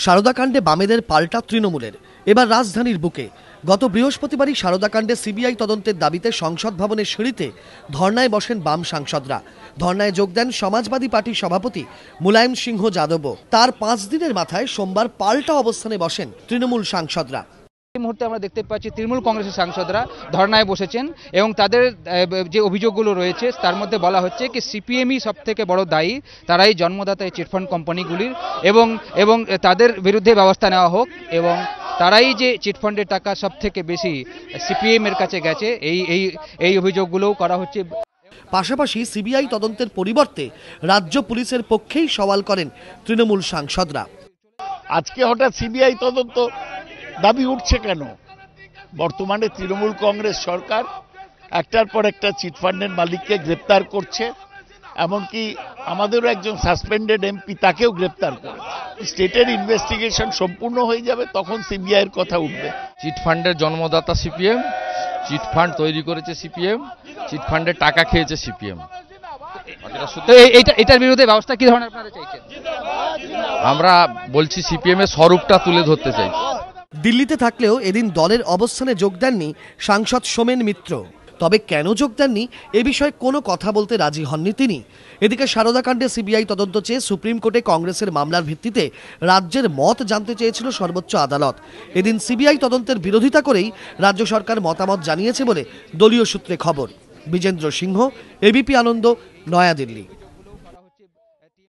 সারদাকাণ্ডে বামেদের পাল্টা তৃণমূলের। এবার রাজধানীর বুকে গত বৃহস্পতিবারই সারদাকাণ্ডে সিবিআই তদন্তের দাবিতে সংসদ ভবনের সিঁড়িতে ধর্নায় বসেন বাম সাংসদরা। ধর্নায় যোগ দেন সমাজবাদী পার্টির সভাপতি মুলায়ম সিংহ যাদবও। তার 5 দিনের মাথায় সোমবার পাল্টা অবস্থানে বসেন তৃণমূল সাংসদরা। এই মুহূর্তে আমরা দেখতে পাচ্ছি তৃণমূল কংগ্রেসের সাংসদরা ধর্নায় বসেছেন এবং তাদের যে অভিযোগগুলো রয়েছে তার মধ্যে বলা হচ্ছে কি সিপিএমই সব থেকে বড় দায়ী, তারাই জন্মদাতা এই চিটফান্ড কোম্পানিগুলির এবং তাদের বিরুদ্ধে ব্যবস্থা নেওয়া হোক এবং তারাই যে চিটফান্ডের টাকা সব থেকে বেশি সিপিএম এর কাছে গেছে এই অভিযোগগুলোও করা হচ্ছে। পাশাপাশি সিবিআই তদন্তের পরিবর্তে রাজ্য পুলিশের পক্ষেই সওয়াল করেন তৃণমূল সাংসদরা। আজকে হঠাৎ সিবিআই তদন্ত দাবি উঠছে কেন? বর্তমানে তৃণমূল কংগ্রেস সরকার একটার পর একটা চিটফান্ডের মালিককে গ্রেপ্তার করছে, এমনকি আমাদেরও একজন সাসপেন্ডেড এমপি, তাকেও গ্রেপ্তার করে। স্টেটের ইনভেস্টিগেশন সম্পূর্ণ হয়ে যাবে, তখন সিবিআই এর কথা উঠবে। চিটফান্ডের জন্মদাতা সিপিএম, চিটফান্ড তৈরি করেছে সিপিএম, চিটফান্ডের টাকা খেয়েছে সিপিএম। এটার বিরুদ্ধে ব্যবস্থা কি ধরনের আপনারা চাইছেন? আমরা বলছি সিপিএম এর স্বরূপটা তুলে ধরতে চাইছি। দিল্লিতে থাকলেও এদিন দলের অবস্থানে যোগ দেননি সাংসদ সোমেন মিত্র। তবে কেন যোগ দেননি এ বিষয়ে কোনো কথা বলতে রাজি হননি তিনি। এদিকে সারদাকাণ্ডে সিবিআই তদন্ত চেয়ে সুপ্রিম কোর্টে কংগ্রেসের মামলার ভিত্তিতে রাজ্যের মত জানতে চেয়েছিল সর্বোচ্চ আদালত। এদিন সিবিআই তদন্তের বিরোধিতা করেই রাজ্য সরকার মতামত জানিয়েছে বলে দলীয় সূত্রে খবর। বিজেন্দ্র সিংহ, এবিপি আনন্দ, নয়াদিল্লি।